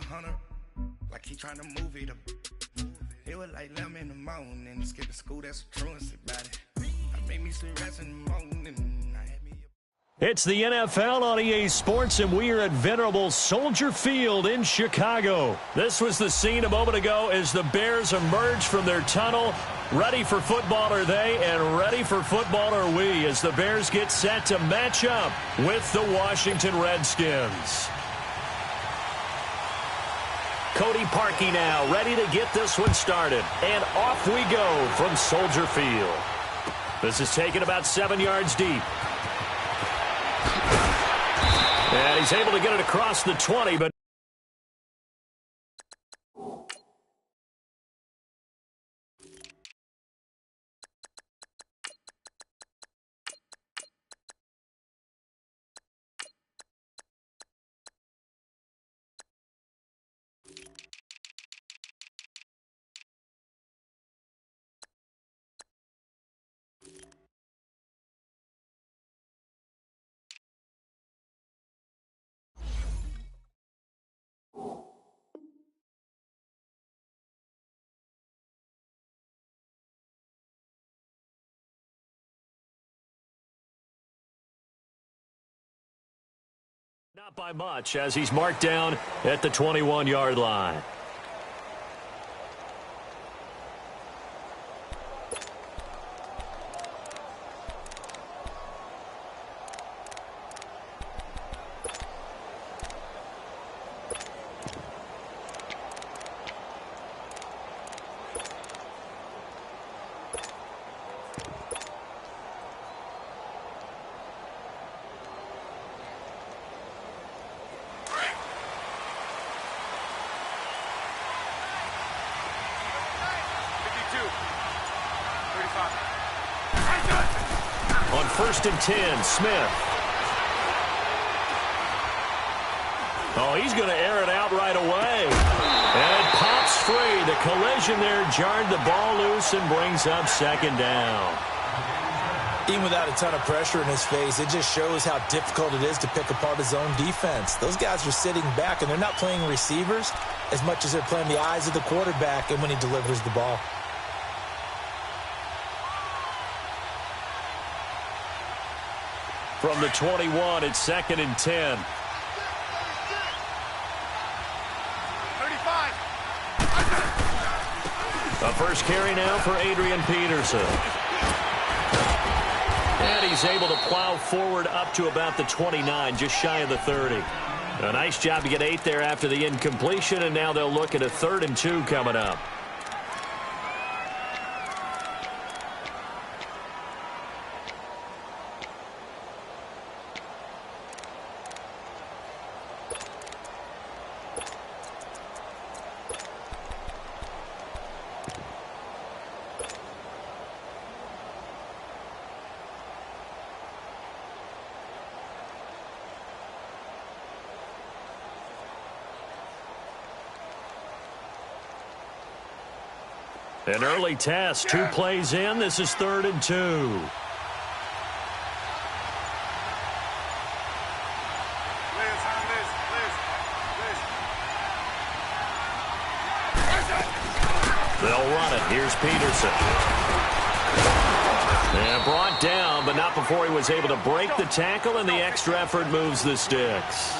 hunter, like he trying to move it up. It was like 11 in the morning, skipping school, that's a truancy about it. I made me sleep rest in the morning. I had me. It's the NFL on EA Sports, and we are at venerable Soldier Field in Chicago. This was the scene a moment ago as the Bears emerged from their tunnel. Ready for football are they, and ready for football are we, as the Bears get set to match up with the Washington Redskins. Cody Parkey now, ready to get this one started. And off we go from Soldier Field. This is taken about 7 yards deep. And he's able to get it across the 20, but not by much, as he's marked down at the 21-yard line. On 1st and 10, Smith. Oh, he's going to air it out right away. And it pops free. The collision there jarred the ball loose and brings up 2nd down. Even without a ton of pressure in his face, it just shows how difficult it is to pick apart his own defense. Those guys are sitting back, and they're not playing receivers as much as they're playing the eyes of the quarterback and when he delivers the ball. From the 21, it's 2nd and 10. 35. A first carry now for Adrian Peterson. And he's able to plow forward up to about the 29, just shy of the 30. A nice job to get 8 there after the incompletion, and now they'll look at a 3rd and 2 coming up. An early test, 2 plays in. This is 3rd and 2. They'll run it. Here's Peterson. And brought down, but not before he was able to break the tackle, and the extra effort moves the sticks.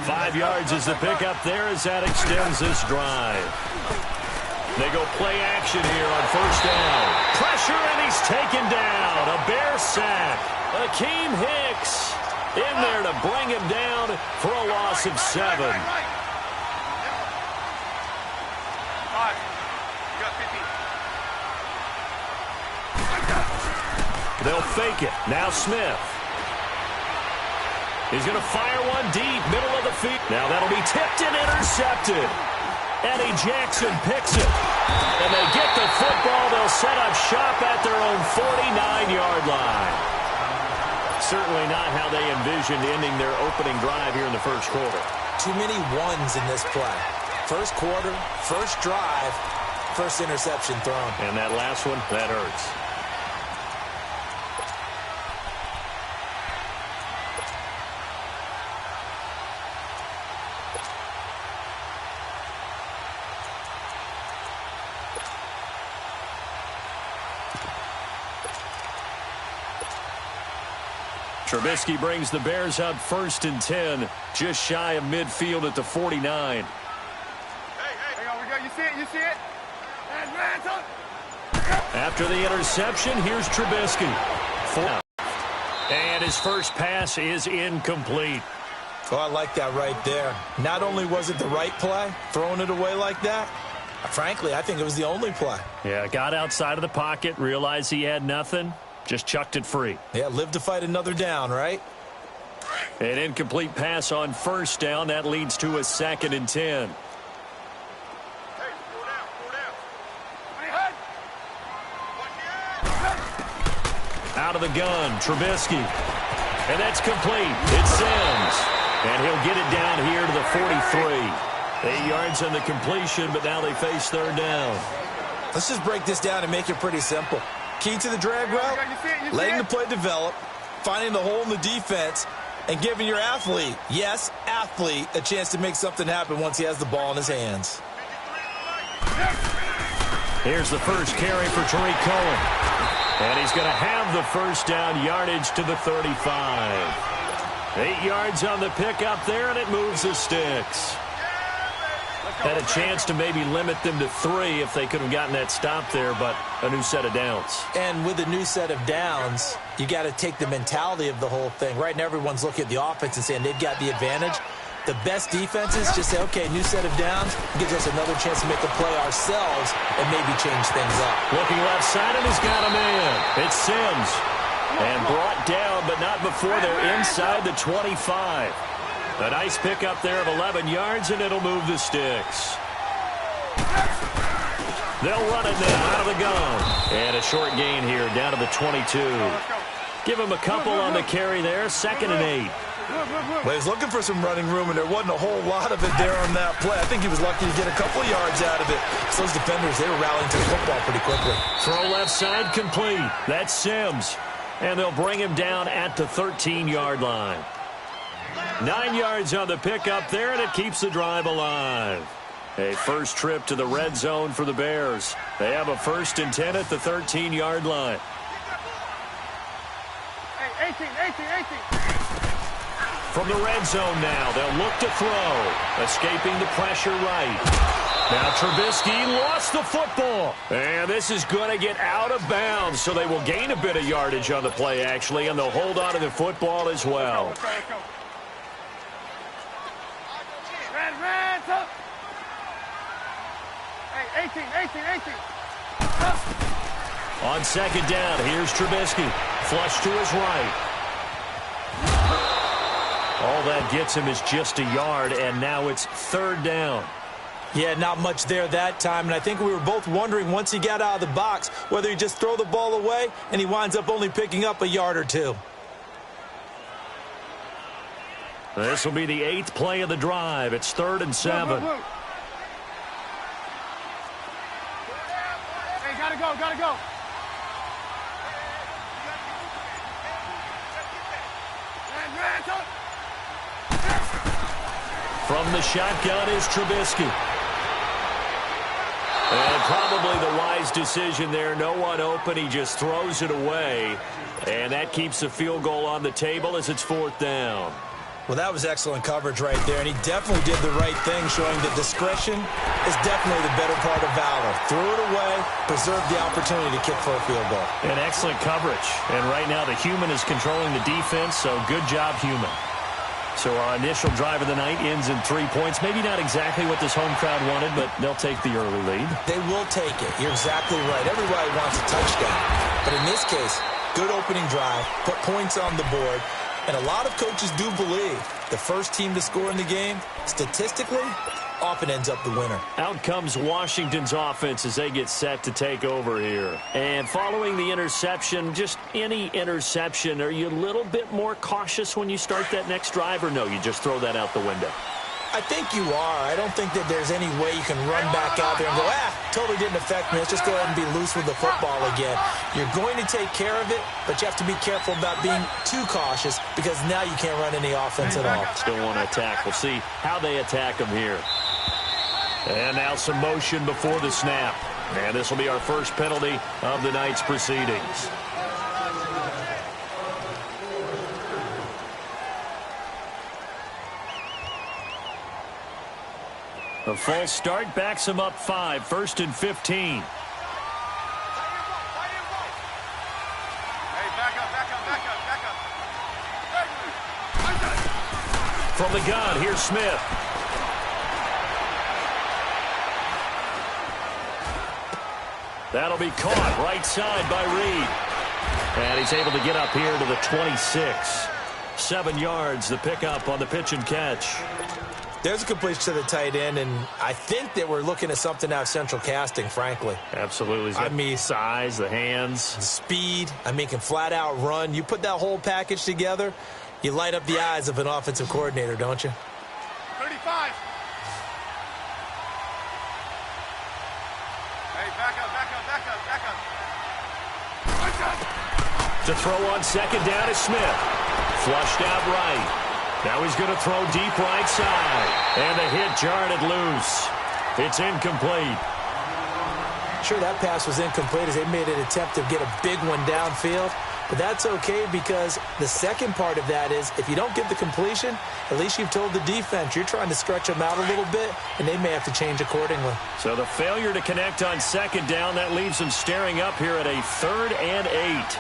5 yards is the pickup there as that extends this drive. They go play action here on 1st down. Pressure, and he's taken down. A Bear sack. Akeem Hicks in there to bring him down for a loss of 7. They'll fake it. Now Smith. He's going to fire one deep, middle of the field. Now that'll be tipped and intercepted. Eddie Jackson picks it. And they get the football. They'll set up shop at their own 49-yard line. Certainly not how they envisioned ending their opening drive here in the first quarter. Too many ones in this play. First quarter, first drive, first interception thrown. And that last one, that hurts. Trubisky brings the Bears up 1st and 10, just shy of midfield at the 49. Hey, we go. You see it? You see it? After the interception, here's Trubisky. And his first pass is incomplete. Oh, I like that right there. Not only was it the right play, throwing it away like that, frankly, I think it was the only play. Yeah, got outside of the pocket, realized he had nothing, just chucked it free. Yeah, live to fight another down, right? An incomplete pass on 1st down. That leads to a 2nd and 10. Out of the gun, Trubisky. And that's complete. It's Sims. And he'll get it down here to the 43. 8 yards on the completion, but now they face 3rd down. Let's just break this down and make it pretty simple. Key to the drag route, letting the play develop, finding the hole in the defense, and giving your athlete, yes, athlete, a chance to make something happen once he has the ball in his hands. Here's the first carry for Tariq Cohen. And he's going to have the 1st down, yardage to the 35. 8 yards on the pickup there, and it moves the sticks. Had a chance to maybe limit them to 3 if they could have gotten that stop there, but a new set of downs. And with a new set of downs, you got to take the mentality of the whole thing. Right now, everyone's looking at the offense and saying they've got the advantage. The best defenses just say, okay, new set of downs gives us another chance to make a play ourselves and maybe change things up. Looking left side, and he's got a man. It's Sims. And brought down, but not before they're inside the 25. A nice pickup there of 11 yards, and it'll move the sticks. They'll run it now out of the gun. And a short gain here down to the 22. Give him a couple on the carry there, 2nd and 8. Well, he was looking for some running room, and there wasn't a whole lot of it there on that play. I think he was lucky to get a couple of yards out of it. So those defenders, they were rallying to the football pretty quickly. Throw left side complete. That's Sims. And they'll bring him down at the 13-yard line. 9 yards on the pickup there, and it keeps the drive alive. A first trip to the red zone for the Bears. They have a 1st and 10 at the 13-yard line. Hey, 18. From the red zone now, they'll look to throw. Escaping the pressure right. Now Trubisky lost the football. And this is going to get out of bounds, so they will gain a bit of yardage on the play, actually, and they'll hold on to the football as well. Let's go. Red, up. Hey, 18. On 2nd down, here's Trubisky. Flush to his right. All that gets him is just a yard, and now it's 3rd down. Yeah, not much there that time, and I think we were both wondering once he got out of the box whether he just throw the ball away and he winds up only picking up a yard or 2. This will be the 8th play of the drive. It's 3rd and 7. Hey, gotta go. From the shotgun is Trubisky. And probably the wise decision there. No one open. He just throws it away. And that keeps the field goal on the table as it's 4th down. Well, that was excellent coverage right there, and he definitely did the right thing, showing that discretion is definitely the better part of valor. Threw it away, preserved the opportunity to kick for a field goal. And excellent coverage. And right now the human is controlling the defense, so good job, human. So our initial drive of the night ends in 3 points. Maybe not exactly what this home crowd wanted, but they'll take the early lead. They will take it. You're exactly right. Everybody wants a touchdown. But in this case, good opening drive, put points on the board. And a lot of coaches do believe the first team to score in the game, statistically, often ends up the winner. Out comes Washington's offense as they get set to take over here. And following the interception, just any interception, are you a little bit more cautious when you start that next drive, or no, you just throw that out the window? I think you are. I don't think that there's any way you can run back out there and go, totally didn't affect me. Let's just go ahead and be loose with the football again. You're going to take care of it, but you have to be careful about being too cautious because now you can't run any offense at all. Still want to attack. We'll see how they attack them here. And now some motion before the snap. And this will be our first penalty of the night's proceedings. A false start backs him up 5, 1st and 15. From the gun, here's Smith. That'll be caught right side by Reed. And he's able to get up here to the 26. 7 yards, the pickup on the pitch and catch. There's a completion to the tight end, and I think that we're looking at something out of Central Casting, frankly. Absolutely. I mean, size, the hands. The speed. I mean, can flat out run. You put that whole package together, you light up the eyes of an offensive coordinator, don't you? 35. Hey, back up. To throw on second down is Smith. Flushed out right. Now he's going to throw deep right side. And the hit jarred it loose. It's incomplete. Sure, that pass was incomplete as they made an attempt to get a big one downfield. But that's okay because the second part of that is if you don't get the completion, at least you've told the defense you're trying to stretch them out a little bit, and they may have to change accordingly. So the failure to connect on second down, that leaves them staring up here at a 3rd and 8.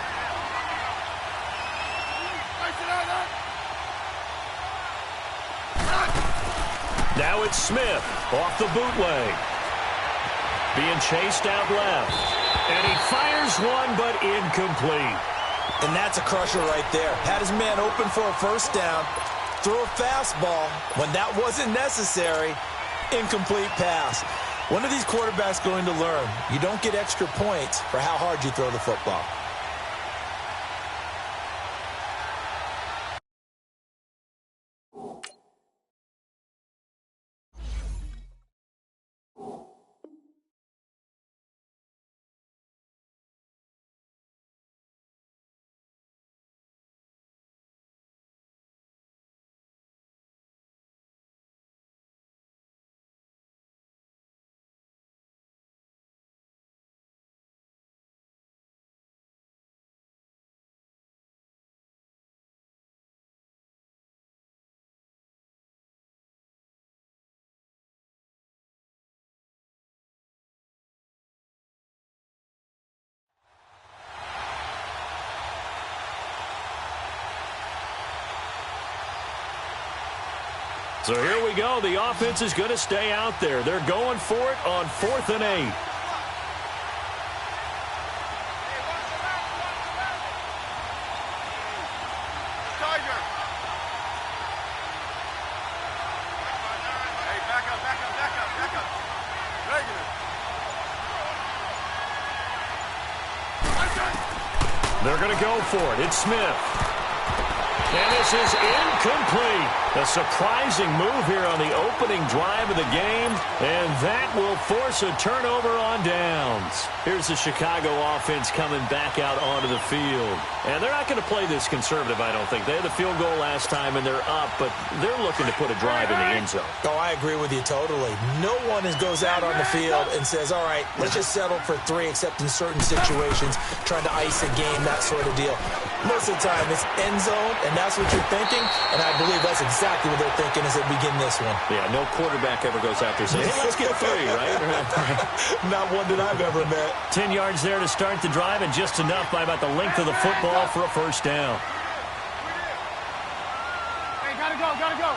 Now it's Smith off the bootleg. Being chased out left. And he fires one, but incomplete. And that's a crusher right there. Had his man open for a first down. Threw a fastball when that wasn't necessary. Incomplete pass. When are these quarterbacks going to learn? You don't get extra points for how hard you throw the football. So here we go. The offense is going to stay out there. They're going for it on 4th and 8. They're going to go for it. It's Smith. And this is incomplete. A surprising move here on the opening drive of the game, and that will force a turnover on downs. Here's the Chicago offense coming back out onto the field. And they're not going to play this conservative, I don't think. They had the field goal last time, and they're up, but they're looking to put a drive in the end zone. Oh, I agree with you totally. No one goes out on the field and says, all right, let's just settle for 3, except in certain situations, trying to ice a game, that sort of deal. Most of the time, it's end zone, and that's what you're thinking, and I believe that's exactly what they're thinking as they begin this one. Yeah, no quarterback ever goes out there saying, hey, let's get 3, right? Not one that I've ever met. 10 yards there to start the drive, and just enough by about the length of the football for a first down. Hey, gotta go.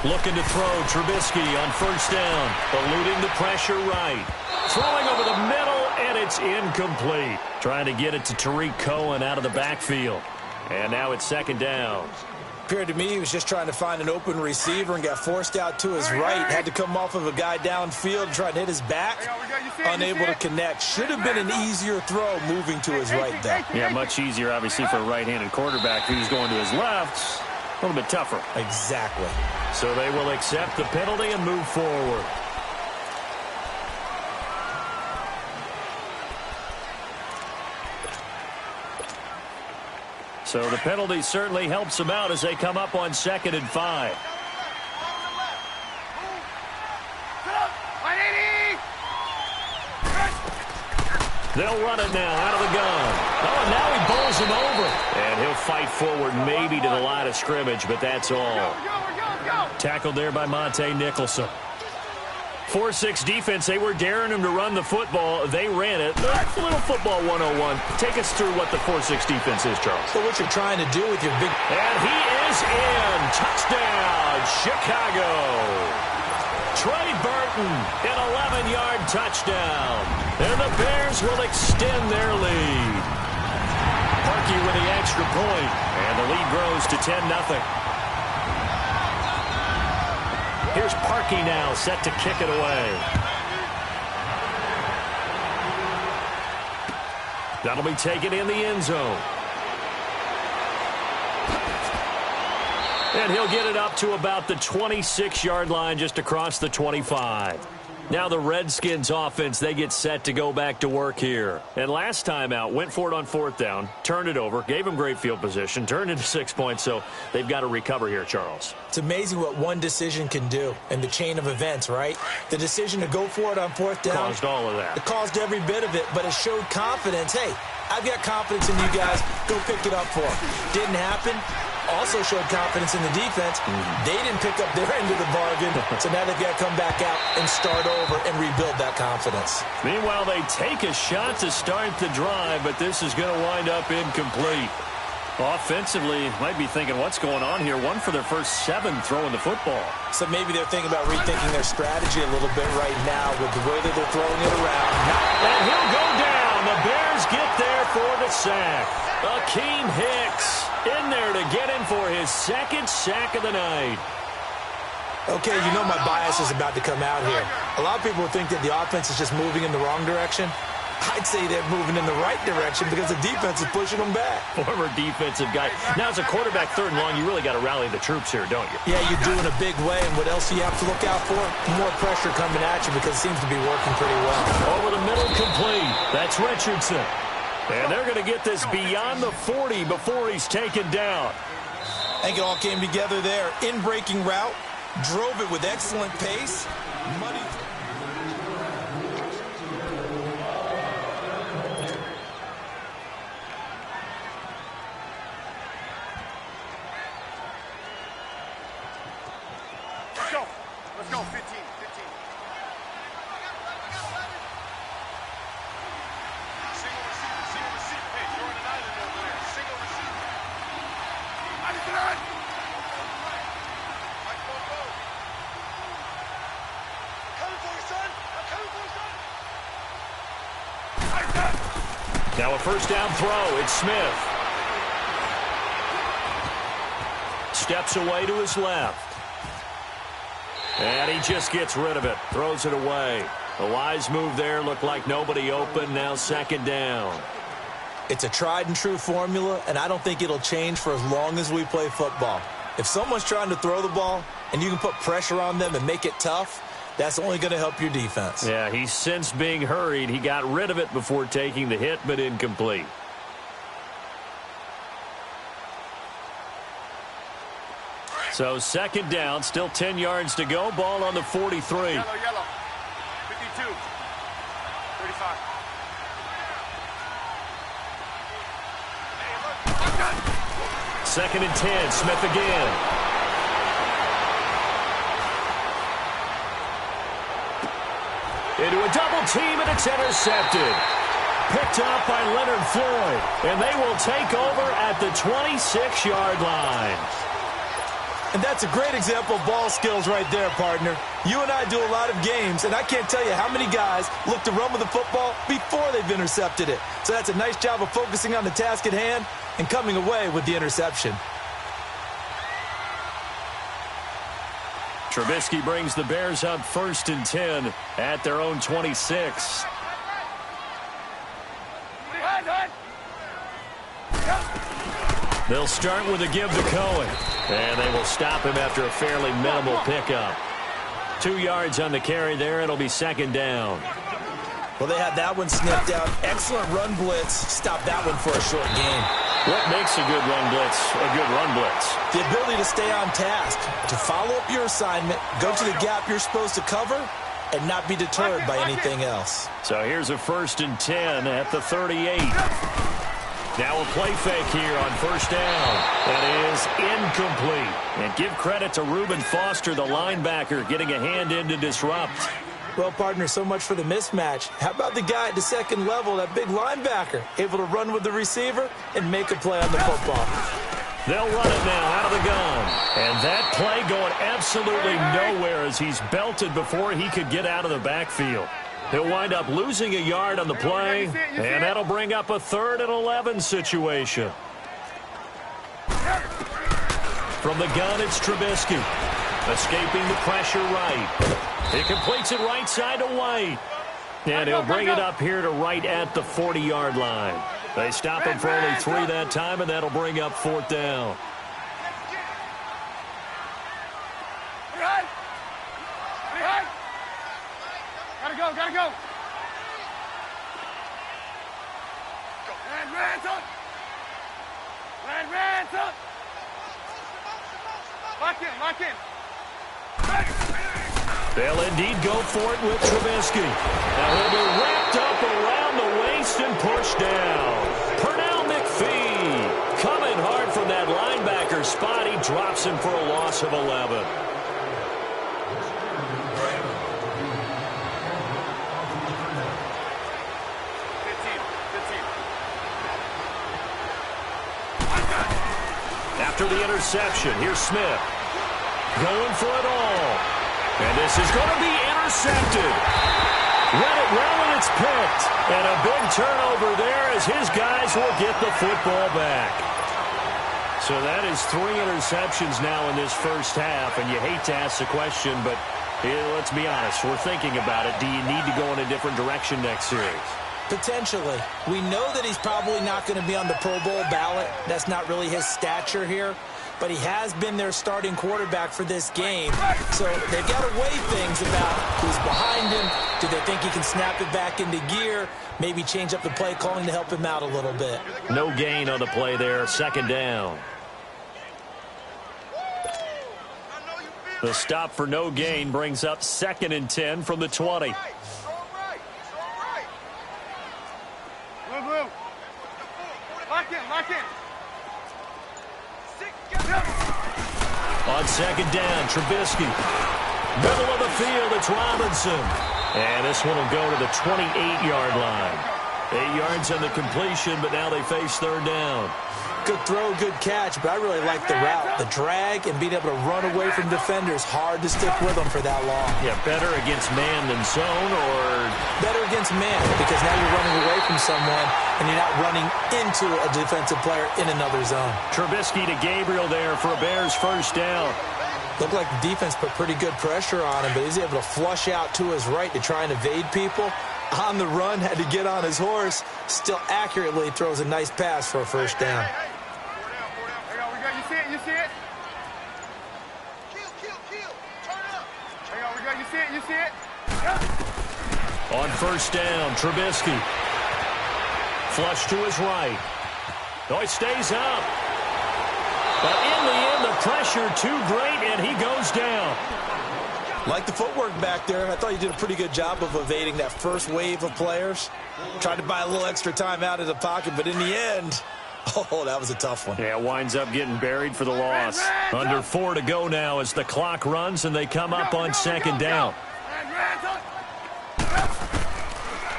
Looking to throw, Trubisky on first down, eluding the pressure right. Throwing over the middle, and it's incomplete. Trying to get it to Tariq Cohen out of the backfield. And now it's 2nd down. Appeared to me he was just trying to find an open receiver and got forced out to his right. Had to come off of a guy downfield, trying to hit his back. Unable to connect. Should have been an easier throw moving to his right there. Yeah, much easier, obviously, for a right-handed quarterback who's going to his left. A little bit tougher. Exactly. So they will accept the penalty and move forward. So the penalty certainly helps them out as they come up on 2nd and 5. They'll run it now out of the gun. Oh, and now he bowls throws him over. And he'll fight forward maybe to the line of scrimmage, but that's all. Tackled there by Monte Nicholson. 4-6 defense, they were daring him to run the football. They ran it. That's a little football 101. Take us through what the 4-6 defense is, Charles. So what you're trying to do with your big... And he is in. Touchdown, Chicago. Trey Burton, an 11-yard touchdown. And the Bears will extend their lead. Parkey with the extra point. And the lead grows to 10-0. Here's Parkey now, set to kick it away. That'll be taken in the end zone. And he'll get it up to about the 26-yard line, just across the 25. Now the Redskins offense, they get set to go back to work here. And last time out, went for it on 4th down, turned it over, gave them great field position, turned into 6 points, so they've got to recover here, Charles. It's amazing what one decision can do in the chain of events, right? The decision to go for it on 4th down. Caused all of that. It caused every bit of it, but it showed confidence. Hey, I've got confidence in you guys. Go pick it up for them. Didn't happen. Also showed confidence in the defense. They didn't pick up their end of the bargain, so now they've got to come back out and start over and rebuild that confidence. Meanwhile, they take a shot to start the drive, but this is going to wind up incomplete. Offensively, might be thinking, what's going on here? One for their first 7 throwing the football. So maybe they're thinking about rethinking their strategy a little bit right now with the way that they're throwing it around. And he'll go down. The Bears get there for the sack. Akeem Hicks in there to get him for his 2nd sack of the night. Okay, you know my bias is about to come out here. A lot of people think that the offense is just moving in the wrong direction. I'd say they're moving in the right direction because the defense is pushing them back. Former defensive guy. Now, as a quarterback 3rd and long, you really got to rally the troops here, don't you? Yeah, you do in a big way. And what else do you have to look out for? More pressure coming at you because it seems to be working pretty well. Over the middle, complete. That's Richardson. And they're going to get this beyond the 40 before he's taken down. I think it all came together there. In-breaking route. Drove it with excellent pace. Money. Let's go, 15. Single receiver, Paige. You're on an island over there. Single receiver. Now a first down throw. It's Smith. Steps away to his left. And he just gets rid of it. Throws it away. A wise move there. Looked like nobody open. Now 2nd down. It's a tried and true formula, and I don't think it'll change for as long as we play football. If someone's trying to throw the ball and you can put pressure on them and make it tough, that's only going to help your defense. Yeah, he's since being hurried. He got rid of it before taking the hit, but incomplete. So 2nd down, still 10 yards to go. Ball on the 43. Yellow. 52. 35. 2nd and 10. Smith again. Into a double team, and it's intercepted. Picked up by Leonard Floyd. And they will take over at the 26-yard line. And that's a great example of ball skills right there, partner. You and I do a lot of games, and I can't tell you how many guys look to run with the football before they've intercepted it. So that's a nice job of focusing on the task at hand and coming away with the interception. Trubisky brings the Bears up 1st and 10 at their own 26. They'll start with a give to Cohen. And they will stop him after a fairly minimal pickup. 2 yards on the carry there. It'll be 2nd down. Well, they had that one sniffed out. Excellent run blitz. Stop that one for a short gain. What makes a good run blitz a good run blitz? The ability to stay on task, to follow up your assignment, go to the gap you're supposed to cover, and not be deterred by anything else. So here's a 1st and 10 at the 38. Now a play fake here on first down. That is incomplete. And give credit to Reuben Foster, the linebacker, getting a hand in to disrupt. Well, partner, so much for the mismatch. How about the guy at the second level, that big linebacker, able to run with the receiver and make a play on the football? They'll run it now out of the gun. And that play going absolutely nowhere as he's belted before he could get out of the backfield. He'll wind up losing a yard on the play, and that'll bring up a 3rd and 11 situation. From the gun, it's Trubisky. Escaping the pressure right. He completes it right side to White. And he'll bring it up here to right at the 40-yard line. They stop him for only 3 that time, and that'll bring up 4th down. Gotta go. Ransom. Lock in. They'll indeed go for it with Trubisky. Now he'll be wrapped up around the waist and pushed down. Pernell McPhee coming hard from that linebacker spot. He drops him for a loss of 11. After the interception, here's Smith. Going for it all. And this is going to be intercepted. Read it well, and it's picked. And a big turnover there as his guys will get the football back. So that is 3 interceptions now in this first half. And you hate to ask the question, but let's be honest. We're thinking about it. Do you need to go in a different direction next series? Potentially. We know that he's probably not going to be on the Pro Bowl ballot. That's not really his stature here. But he has been their starting quarterback for this game. So they've got to weigh things about who's behind him. Do they think he can snap it back into gear? Maybe change up the play calling to help him out a little bit. No gain on the play there. 2nd down. The stop for no gain brings up 2nd and 10 from the 20. Lock in. On 2nd down, Trubisky. Middle of the field, it's Robinson. And this one will go to the 28-yard line. 8 yards on the completion, but now they face 3rd down. Good throw, good catch, but I really like the route. The drag and being able to run away from defenders. Hard to stick with them for that long. Yeah, better against man than zone, or? Better against man, because now you're running away from someone and you're not running into a defensive player in another zone. Trubisky to Gabriel there for a Bears 1st down. Looked like the defense put pretty good pressure on him, but he's able to flush out to his right to try and evade people. On the run, had to get on his horse. Still accurately throws a nice pass for a 1st down. You see it? Turn up. You see it? On 1st down, Trubisky. Flush to his right. No, he stays up. But in the end, the pressure too great, and he goes down. Like the footwork back there. I thought he did a pretty good job of evading that first wave of players. Tried to buy a little extra time out of the pocket, but in the end, oh, that was a tough one. Yeah, winds up getting buried for the loss. Under 4 to go now as the clock runs, and they come up on 2nd down.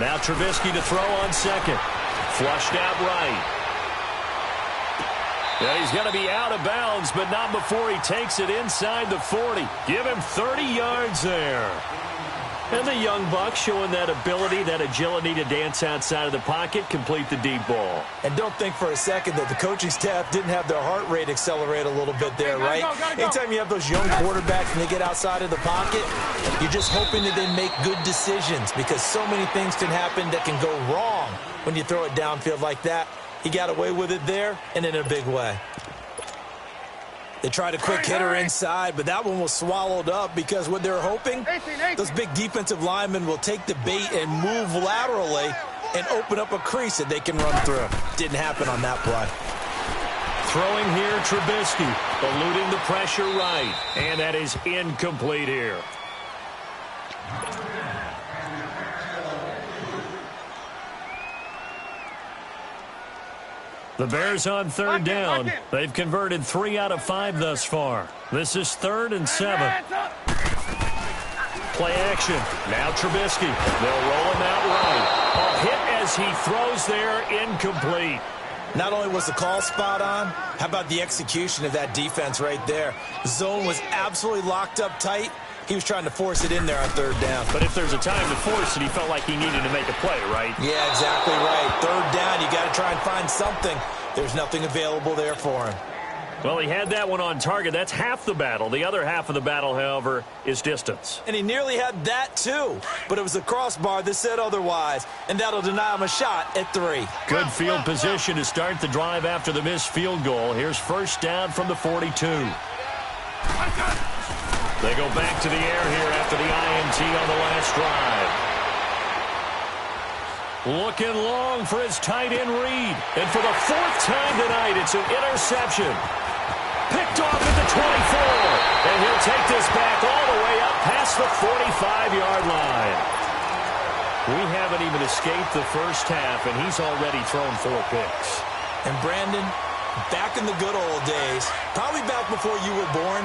Now Trubisky to throw on 2nd. Flushed out right. Yeah, he's going to be out of bounds, but not before he takes it inside the 40. Give him 30 yards there. And the young buck showing that ability, that agility to dance outside of the pocket, complete the deep ball. And don't think for a second that the coaching staff didn't have their heart rate accelerate a little bit there, right? Anytime you have those young quarterbacks and they get outside of the pocket, you're just hoping that they make good decisions because so many things can happen that can go wrong when you throw it downfield like that. He got away with it there and in a big way. They tried a quick hitter inside, but that one was swallowed up because what they're hoping, those big defensive linemen will take the bait and move laterally and open up a crease that they can run through. Didn't happen on that play. Throwing here, Trubisky, eluding the pressure right, and that is incomplete here. The Bears on third down. They've converted 3 out of 5 thus far. This is 3rd and 7. Play action. Now Trubisky. They'll roll him out right. A hit as he throws there, incomplete. Not only was the call spot on, how about the execution of that defense right there? The zone was absolutely locked up tight. He was trying to force it in there on third down. But if there's a time to force it, he felt like he needed to make a play, right? Yeah, exactly right. Third down, you got to try and find something. There's nothing available there for him. Well, he had that one on target. That's half the battle. The other half of the battle, however, is distance. And he nearly had that, too. But it was the crossbar that said otherwise. And that'll deny him a shot at 3. Good field position to start the drive after the missed field goal. Here's first down from the 42. They go back to the air here after the INT on the last drive. Looking long for his tight end Reed. And for the 4th time tonight, it's an interception. Picked off at the 24. And he'll take this back all the way up past the 45-yard line. We haven't even escaped the first half, and he's already thrown 4 picks. And Brandon, back in the good old days, probably back before you were born,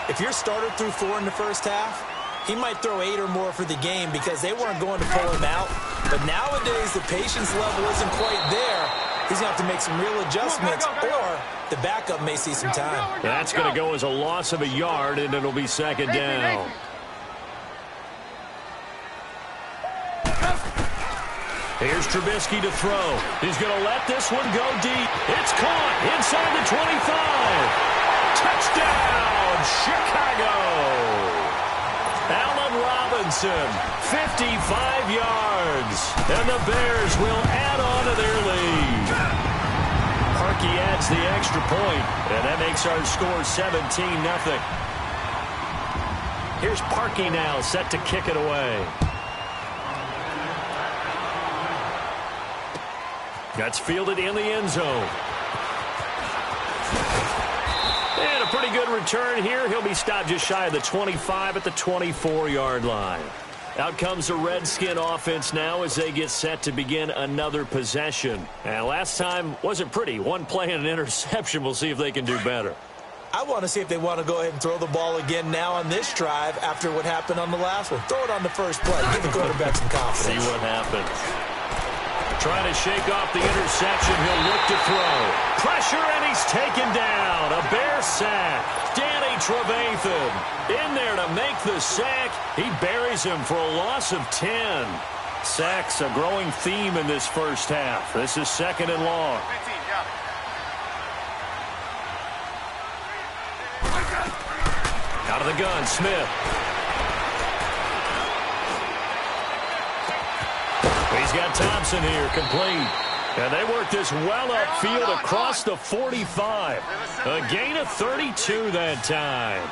if your starter threw 4 in the first half, he might throw 8 or more for the game because they weren't going to pull him out. But nowadays, the patience level isn't quite there. He's going to have to make some real adjustments, or the backup may see some time. That's going to go as a loss of a yard, and it'll be 2nd down. Here's Trubisky to throw. He's going to let this one go deep. It's caught inside the 25. Touchdown, Chicago! Allen Robinson, 55 yards. And the Bears will add on to their lead. Parkey adds the extra point, and that makes our score 17-0. Here's Parkey now, set to kick it away. That's fielded in the end zone. And a pretty good return here. He'll be stopped just shy of the 25 at the 24-yard line. Out comes the Redskin offense now as they get set to begin another possession. And last time wasn't pretty. One play and an interception. We'll see if they can do better. I want to see if they want to go ahead and throw the ball again now on this drive after what happened on the last one. Throw it on the first play. Give the quarterback some confidence. See what happens. Trying to shake off the interception. He'll look to throw. Pressure, and he's taken down. A Bear sack. Danny Trevathan in there to make the sack. He buries him for a loss of 10. Sacks a growing theme in this first half. This is 2nd and long. Out of the gun, Smith. He's got Thompson here, complete. And they work this well upfield across the 45. A gain of 32 that time.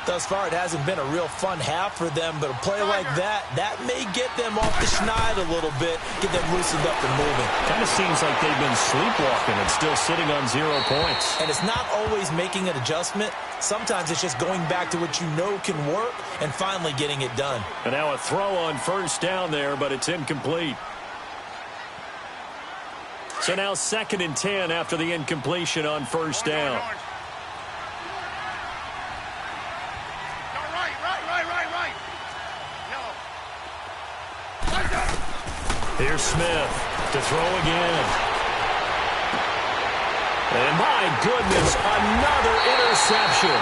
Thus far, it hasn't been a real fun half for them, but a play like that may get them off the schneid a little bit, get them loosened up and moving. Kind of seems like they've been sleepwalking and still sitting on 0 points. And it's not always making an adjustment. Sometimes it's just going back to what you know can work and finally getting it done. And now a throw on first down there, but it's incomplete. So now 2nd and 10 after the incompletion on first down. Here's Smith to throw again. And my goodness, another interception.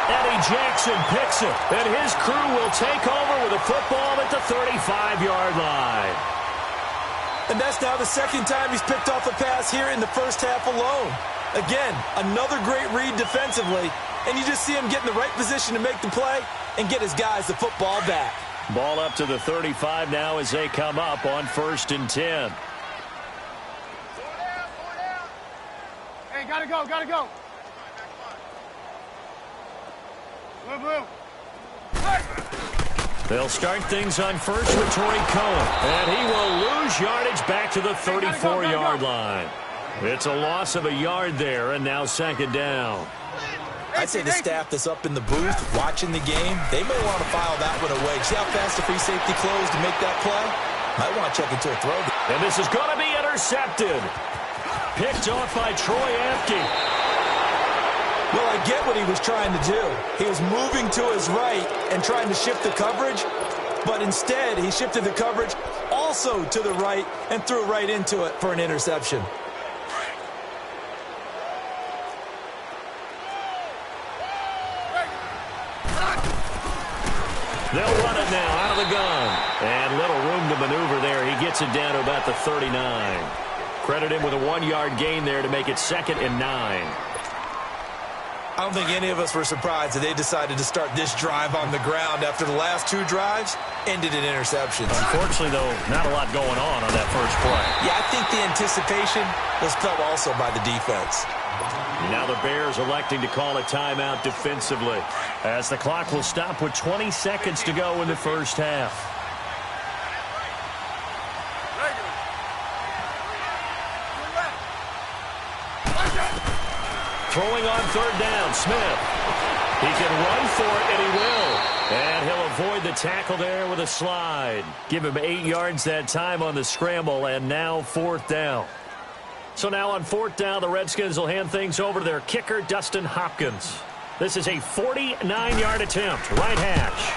Eddie Jackson picks it, and his crew will take over with a football at the 35-yard line. And that's now the 2nd time he's picked off a pass here in the first half alone. Again, another great read defensively, and you just see him get in the right position to make the play and get his guys the football back. Ball up to the 35 now as they come up on 1st and 10. Hey, gotta go, gotta go. Blue. They'll start things on first with Torrey Cohen. And he will lose yardage back to the 34-yard line. It's a loss of a yard there, and now 2nd down. I'd say the staff that's up in the booth watching the game, they may want to file that one away. See how fast the free safety closed to make that play? Might want to check into a throw. And this is going to be intercepted. Picked off by Troy Apke. Well, I get what he was trying to do. He was moving to his right and trying to shift the coverage, but instead he shifted the coverage also to the right and threw right into it for an interception. They'll run it now out of the gun. And little room to maneuver there. He gets it down to about the 39. Credit him with a 1-yard gain there to make it 2nd and 9. I don't think any of us were surprised that they decided to start this drive on the ground after the last 2 drives ended in interceptions. Unfortunately, though, not a lot going on that first play. Yeah, I think the anticipation was felt also by the defense. Now the Bears electing to call a timeout defensively, as the clock will stop with 20 seconds to go in the first half. Throwing on 3rd down, Smith. He can run for it, and he will. And he'll avoid the tackle there with a slide. Give him 8 yards that time on the scramble, and now 4th down. So now on 4th down, the Redskins will hand things over to their kicker, Dustin Hopkins. This is a 49-yard attempt, right hash.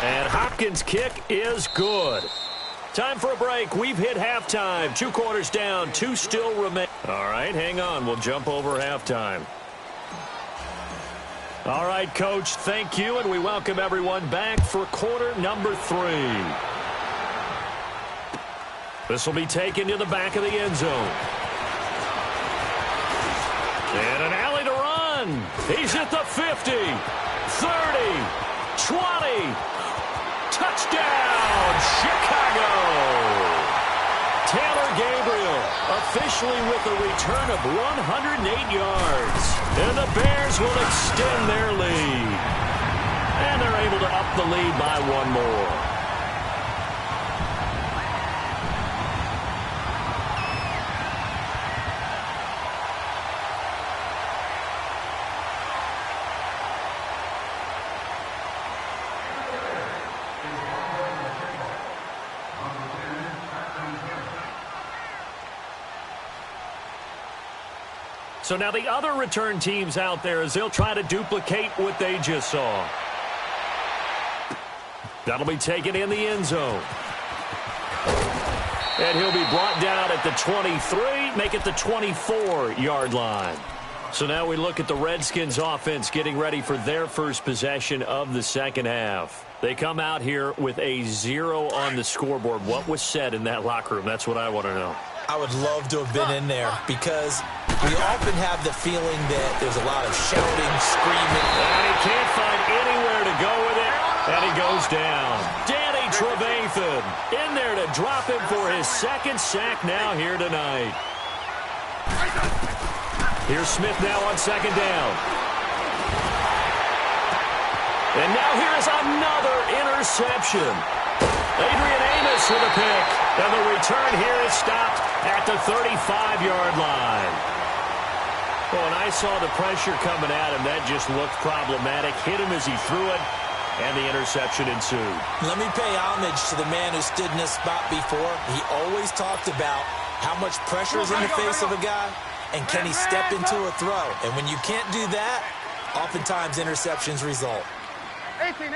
And Hopkins' kick is good. Time for a break. We've hit halftime. 2 quarters down, 2 still remain. All right, hang on. We'll jump over halftime. All right, Coach, thank you, and we welcome everyone back for quarter number 3. This will be taken to the back of the end zone. And an alley to run. He's at the 50, 30, 20. Touchdown, Chicago. Taylor Gabriel officially with a return of 108 yards. And the Bears will extend their lead. And they're able to up the lead by 1 more. So now the other return teams out there as they'll try to duplicate what they just saw. That'll be taken in the end zone. And he'll be brought down at the 23, make it the 24-yard line. So now we look at the Redskins offense getting ready for their first possession of the second half. They come out here with a 0 on the scoreboard. What was said in that locker room? That's what I want to know. I would love to have been in there because we often have the feeling that there's a lot of shouting, screaming. And he can't find anywhere to go with it, and he goes down. Danny Trevathan in there to drop him for his 2nd sack now here tonight. Here's Smith now on 2nd down. And now here is another interception. Adrian Amos with a pick. And the return here is stopped at the 35-yard line. Well, when I saw the pressure coming at him, that just looked problematic. Hit him as he threw it, and the interception ensued. Let me pay homage to the man who stood in this spot before. He always talked about how much pressure is in the face of a guy, and can he step into a throw. And when you can't do that, oftentimes interceptions result. 18.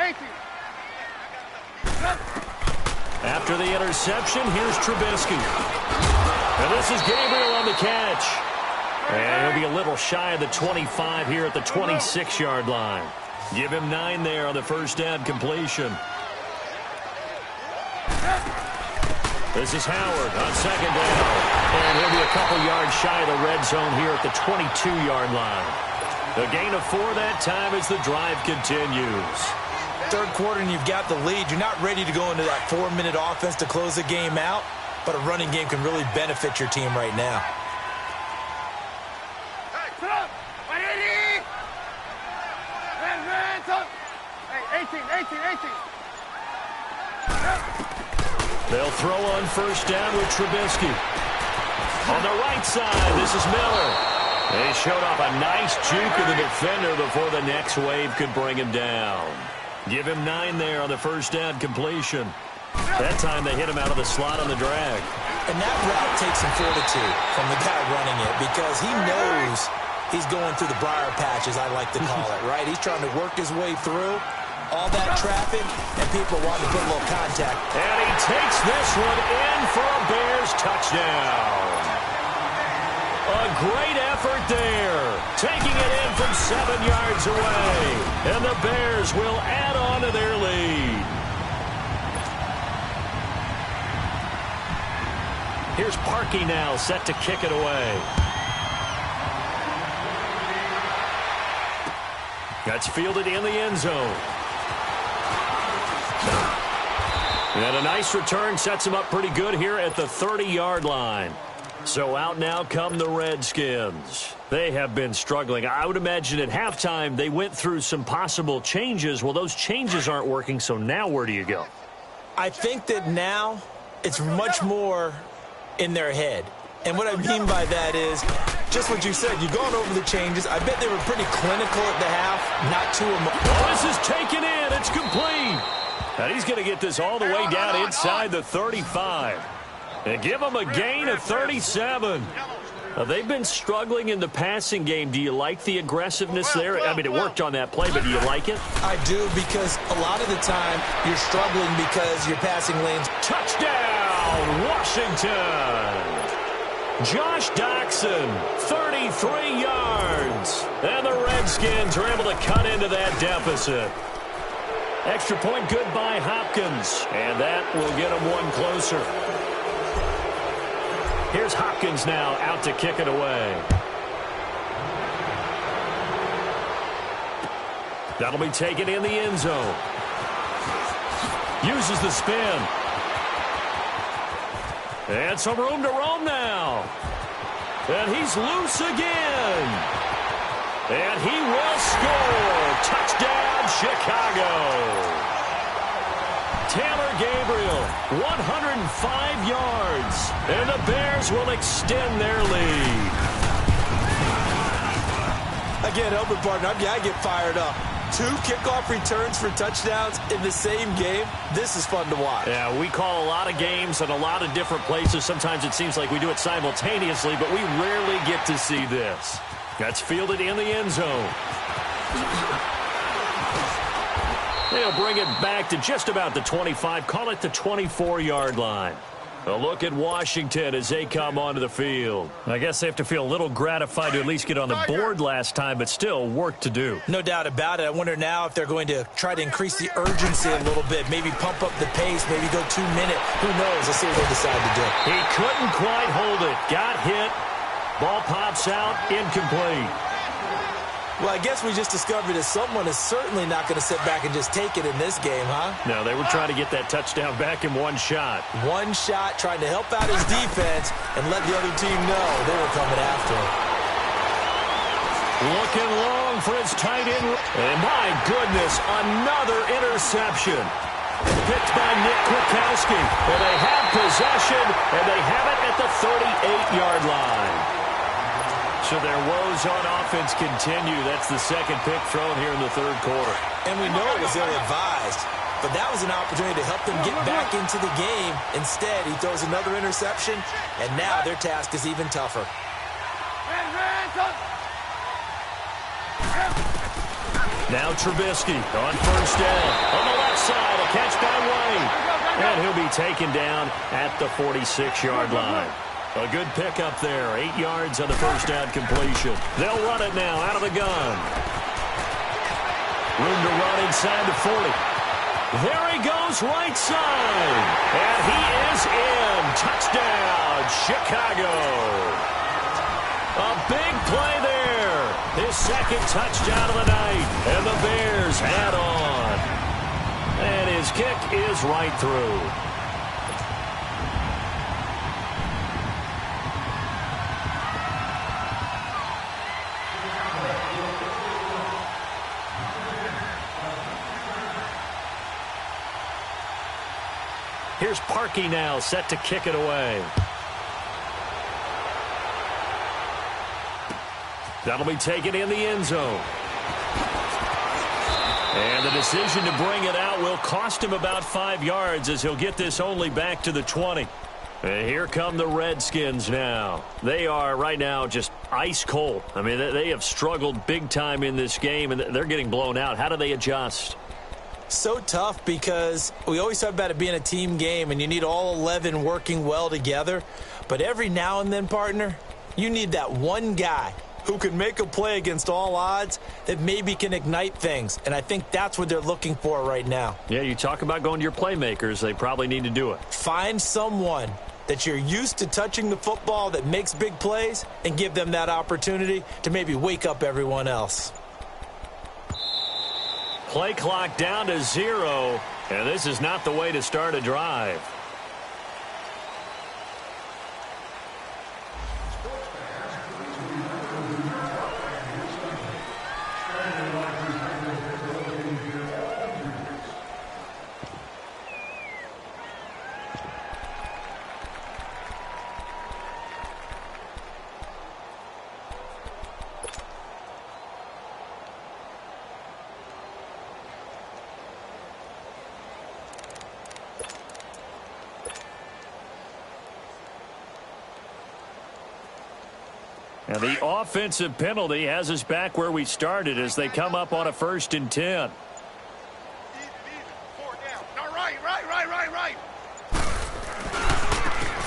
After the interception, here's Trubisky. And this is Gabriel on the catch. And he'll be a little shy of the 25 here at the 26-yard line. Give him 9 there on the first down completion. This is Howard on 2nd down. And he'll be a couple yards shy of the red zone here at the 22-yard line. The gain of 4 that time as the drive continues. 3rd quarter and you've got the lead. You're not ready to go into that 4-minute offense to close the game out, but a running game can really benefit your team right now. Hey, sit up! 180! Man, up! Hey, 18. They'll throw on first down with Trubisky. On the right side, this is Miller. They showed off a nice juke of the defender before the next wave could bring him down. Give him 9 there on the first down completion. That time they hit him out of the slot on the drag. And that route takes some fortitude from the guy running it because he knows he's going through the briar patch, as I like to call it, right? He's trying to work his way through all that traffic, and people want to put a little contact. And he takes this one in for a Bears touchdown. A great effort there, taking it in from 7 yards away. And the Bears will add on to their lead. Here's Parkey now, set to kick it away. That's fielded in the end zone. And a nice return sets him up pretty good here at the 30-yard line. So out now come the Redskins. They have been struggling. I would imagine at halftime they went through some possible changes. Well, those changes aren't working, so now where do you go? I think that now it's much more in their head. And what I mean by that is just what you said. You've gone over the changes. I bet they were pretty clinical at the half, not too emotional. Oh, this is taken in. It's complete. And he's going to get this all the way down inside the 35. And give him a gain of 37. They've been struggling in the passing game. Do you like the aggressiveness there? I mean, it worked on that play, but do you like it? I do, because a lot of the time you're struggling because your passing lanes. Touchdown, Washington. Josh Doxson, 33 yards. And the Redskins are able to cut into that deficit. Extra point good by Hopkins. And that will get them one closer. Here's Hopkins now out to kick it away. That'll be taken in the end zone. Uses the spin. And some room to roam now. And he's loose again. And he will score. Touchdown, Chicago. Taylor Gabriel, 105 yards. And the Bears will extend their lead. Again, helping partner, I get fired up. 2 kickoff returns for touchdowns in the same game. This is fun to watch. Yeah, we call a lot of games in a lot of different places. Sometimes it seems like we do it simultaneously, but we rarely get to see this. That's fielded in the end zone. They'll bring it back to just about the 25, call it the 24-yard line. A look at Washington as they come onto the field. I guess they have to feel a little gratified to at least get on the board last time, but still work to do. No doubt about it. I wonder now if they're going to try to increase the urgency a little bit, maybe pump up the pace, maybe go 2 minute. Who knows? Let's see what they decide to do. He couldn't quite hold it. Got hit. Ball pops out. Incomplete. Well, I guess we just discovered that someone is certainly not going to sit back and just take it in this game, huh? No, they were trying to get that touchdown back in one shot. One shot, trying to help out his defense and let the other team know they were coming after him. Looking long for his tight end. And my goodness, another interception. Picked by Nick Kwiatkowski. And they have possession, and they have it at the 38-yard line. So their woes on offense continue. That's the second pick thrown here in the third quarter. And we know it was ill-advised, but that was an opportunity to help them get back into the game. Instead, he throws another interception, and now their task is even tougher. Now Trubisky on first down. On the left side, a catch by Wayne. And he'll be taken down at the 46-yard line. A good pickup there. 8 yards on the first down completion. They'll run it now out of the gun. Room to run inside the 40. There he goes right side. And he is in. Touchdown, Chicago. A big play there. His second touchdown of the night. And the Bears add on. And his kick is right through. Here's Parkey now, set to kick it away. That'll be taken in the end zone. And the decision to bring it out will cost him about 5 yards as he'll get this only back to the 20. And here come the Redskins now. They are right now just ice cold. I mean, they have struggled big time in this game, and they're getting blown out. How do they adjust? So tough because we always talk about it being a team game, and you need all 11 working well together. But every now and then, partner, you need that one guy who can make a play against all odds that maybe can ignite things. And I think that's what they're looking for right now. Yeah, you talk about going to your playmakers. They probably need to do it. Find someone that you're used to touching the football that makes big plays and give them that opportunity to maybe wake up everyone else. Play clock down to 0, and this is not the way to start a drive. And the offensive penalty has us back where we started as they come up on a 1st and 10. Even. 4 down. No, right.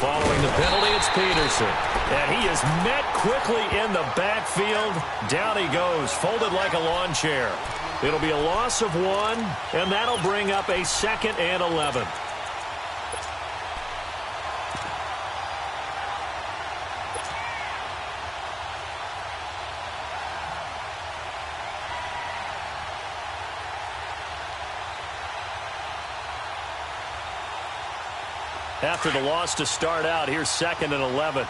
Following the penalty, it's Peterson. And he is met quickly in the backfield. Down he goes, folded like a lawn chair. It'll be a loss of 1, and that'll bring up a 2nd and 11. After the loss to start out, here's 2nd and 11.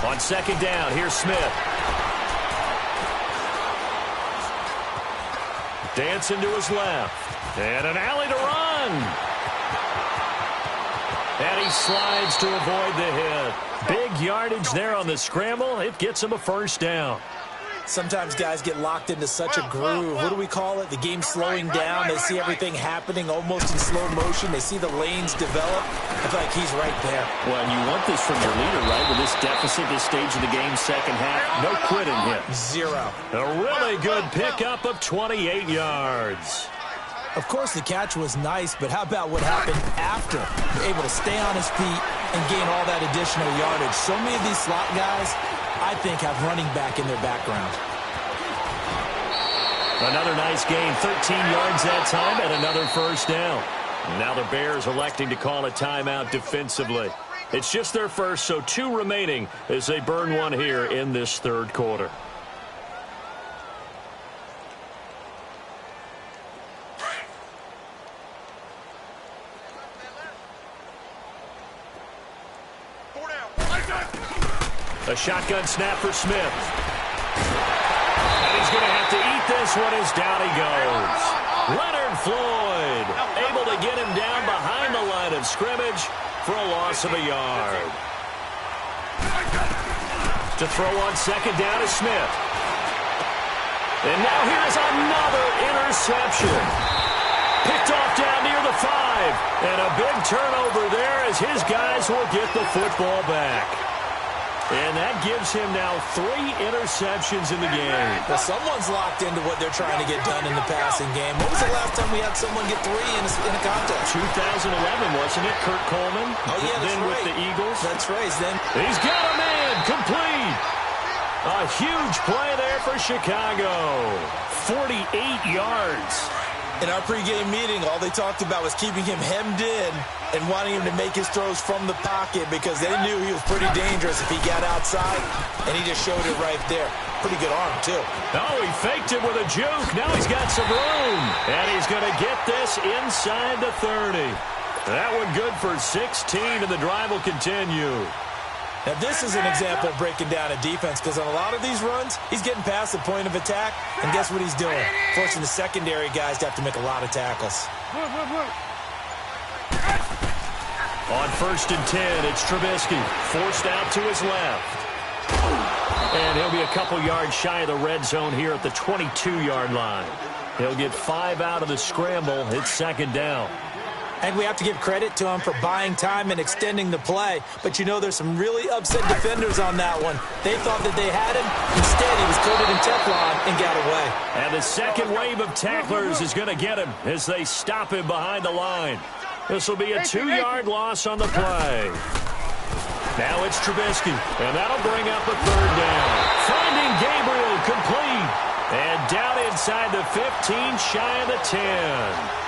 On 2nd down, here's Smith. Dancing to his left. And an alley to run. And he slides to avoid the hit. Big yardage there on the scramble. It gets him a 1st down. Sometimes guys get locked into such a groove. What do we call it? The game's slowing down. They see everything happening almost in slow motion. They see the lanes develop. I feel like he's right there. Well, and you want this from your leader, right? With this deficit, this stage of the game, 2nd half, no quitting him. 0. A really good pickup of 28 yards. Of course, the catch was nice, but how about what happened after? Able to stay on his feet and gain all that additional yardage. So many of these slot guys, I think, have running back in their background. Another nice gain, 13 yards that time, and another 1st down. Now the Bears electing to call a timeout defensively. It's just their first, so 2 remaining as they burn 1 here in this 3rd quarter. A shotgun snap for Smith. And he's going to have to eat this one as down he goes. Leonard Floyd able to get him down behind the line of scrimmage for a loss of a yard. To throw on 2nd down is Smith. And now here's another interception. Picked off down near the 5. And a big turnover there as his guys will get the football back. And that gives him now 3 interceptions in the game. Well, someone's locked into what they're trying to get done in the passing game. When was the last time we had someone get 3 in a contest? 2011, wasn't it? Kurt Coleman. Oh, yeah, that's then right. With the Eagles. That's right. Then he's got a man complete. A huge play there for Chicago. 48 yards. in our pregame meeting, all they talked about was keeping him hemmed in and wanting him to make his throws from the pocket because they knew he was pretty dangerous if he got outside, and he just showed it right there. Pretty good arm, too. Oh, he faked it with a juke. Now he's got some room, and he's going to get this inside the 30. That one good for 16, and the drive will continue. Now, this is an example of breaking down a defense because on a lot of these runs, he's getting past the point of attack, and guess what he's doing? Forcing the secondary guys to have to make a lot of tackles. On 1st and 10, it's Trubisky, forced out to his left. And he'll be a couple yards shy of the red zone here at the 22-yard line. He'll get 5 out of the scramble. It's second down. And we have to give credit to him for buying time and extending the play. But you know there's some really upset defenders on that one. They thought that they had him. Instead, he was coated in Teflon and got away. And the second wave of tacklers is going to get him as they stop him behind the line. This will be a 2-yard loss on the play. Now it's Trubisky, and that'll bring up a third down. Finding Gabriel complete. And down inside the 15, shy of the 10.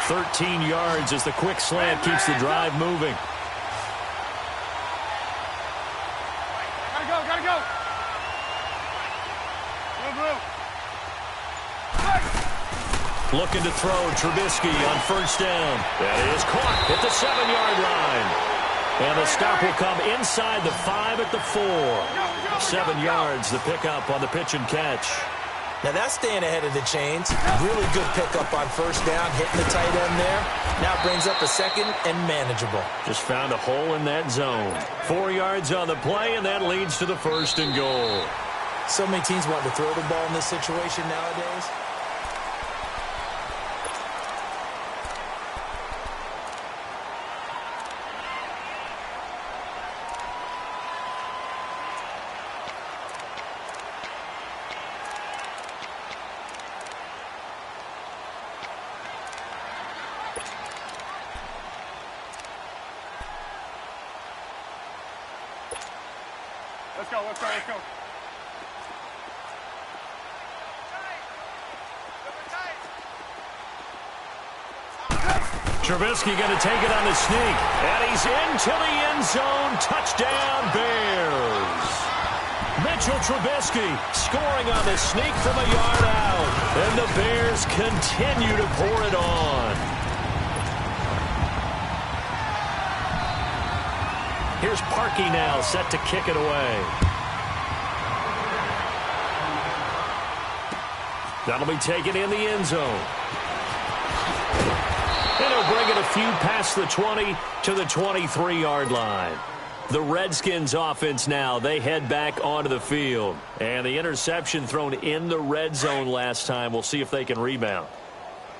13 yards as the quick slant keeps the drive moving. Gotta go. Looking to throw Trubisky on first down. That is caught at the 7-yard line. And the stop will come inside the 5 at the 4. 7 yards, the pickup on the pitch and catch. Now that's staying ahead of the chains. Really good pickup on first down, hitting the tight end there. Now brings up a second and manageable. Just found a hole in that zone. 4 yards on the play, and that leads to the first and goal. So many teams want to throw the ball in this situation nowadays. Let's go. Trubisky going to take it on the sneak. And he's into the end zone. Touchdown, Bears. Mitchell Trubisky scoring on the sneak from a yard out. And the Bears continue to pour it on. Here's Parkey now, set to kick it away. That'll be taken in the end zone. And he'll bring it a few past the 20 to the 23-yard line. The Redskins offense now, they head back onto the field. And the interception thrown in the red zone last time. We'll see if they can rebound.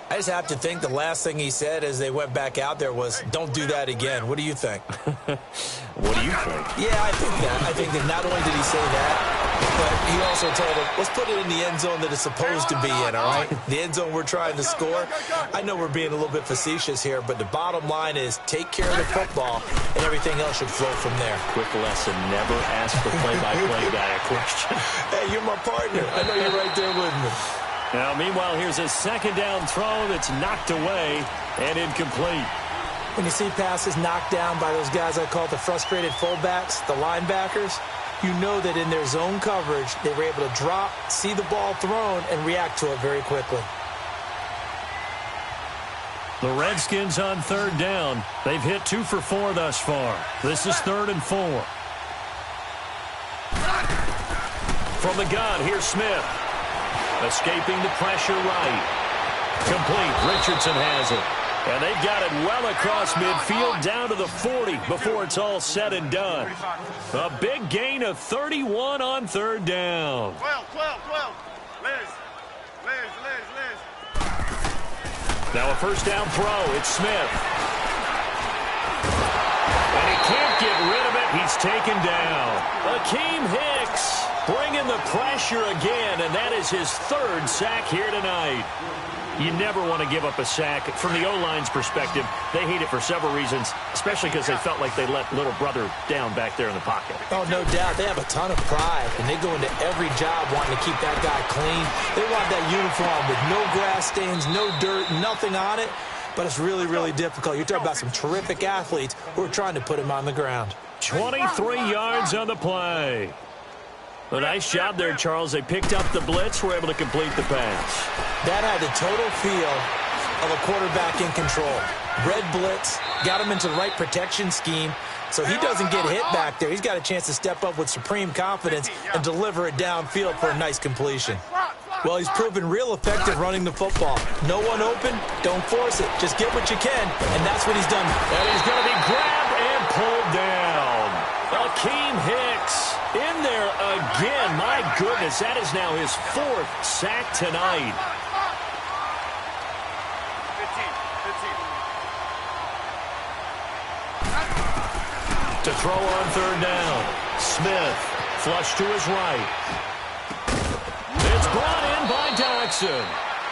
I just have to think the last thing he said as they went back out there was, don't do that again. What do you think? What do you think? Yeah, I think that. I think that not only did he say that, but he also told him, let's put it in the end zone that it's supposed to be in, all right? The end zone we're trying to score. I know we're being a little bit facetious here, but the bottom line is take care of the football, and everything else should flow from there. Quick lesson, never ask the play-by-play guy a question. Hey, you're my partner. I know you're right there with me. Now, meanwhile, here's a second down throw that's knocked away and incomplete. When you see passes knocked down by those guys I call the frustrated fullbacks, the linebackers, you know that in their zone coverage, they were able to drop, see the ball thrown, and react to it very quickly. The Redskins on third down. They've hit 2 for 4 thus far. This is 3rd and 4. From the gun, here's Smith. Escaping the pressure right. Complete. Richardson has it. And they've got it well across midfield down to the 40 before it's all said and done. A big gain of 31 on third down. 12. Liz. Now a first down throw. It's Smith. And he can't get rid of it. He's taken down. Akeem Hicks bringing the pressure again, and that is his 3rd sack here tonight. You never want to give up a sack. From the O-line's perspective, they hate it for several reasons, especially because they felt like they let little brother down back there in the pocket. Oh, no doubt. They have a ton of pride, and they go into every job wanting to keep that guy clean. They want that uniform with no grass stains, no dirt, nothing on it. But it's really, really difficult. You're talking about some terrific athletes who are trying to put him on the ground. 23 yards on the play. A nice job there, Charles. They picked up the blitz, were able to complete the pass. That had the total feel of a quarterback in control. Red blitz, got him into the right protection scheme, so he doesn't get hit back there. He's got a chance to step up with supreme confidence and deliver it downfield for a nice completion. Well, he's proven real effective running the football. No one open, don't force it. Just get what you can, and that's what he's done. And he's going to be grabbed and pulled down. Akeem Hicks in there again. My goodness, that is now his 4th sack tonight. 15. To throw on 3rd down. Smith, flush to his right. It's brought in by Doxson.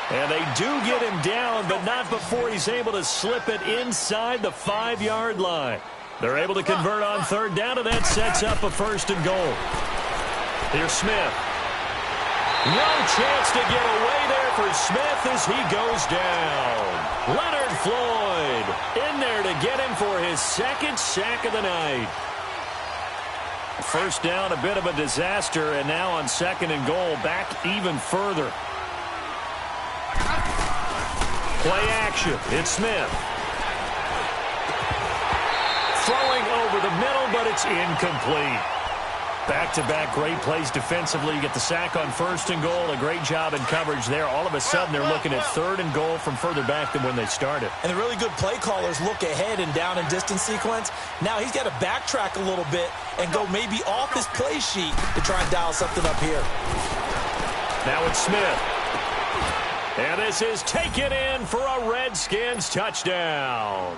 And they do get him down, but not before he's able to slip it inside the 5-yard line. They're able to convert on 3rd down, and that sets up a 1st and goal. Here's Smith. No chance to get away there for Smith as he goes down. Leonard Floyd in there to get him for his 2nd sack of the night. 1st down, a bit of a disaster, and now on 2nd and goal, back even further. Play action. It's Smith. Throwing over the middle, but it's incomplete. Back-to-back great plays defensively. You get the sack on 1st and goal. A great job in coverage there. All of a sudden, they're looking at 3rd and goal from further back than when they started. And the really good play callers look ahead and down and distance sequence. Now he's got to backtrack a little bit and go maybe off his play sheet to try and dial something up here. Now it's Smith. And this is taken in for a Redskins touchdown.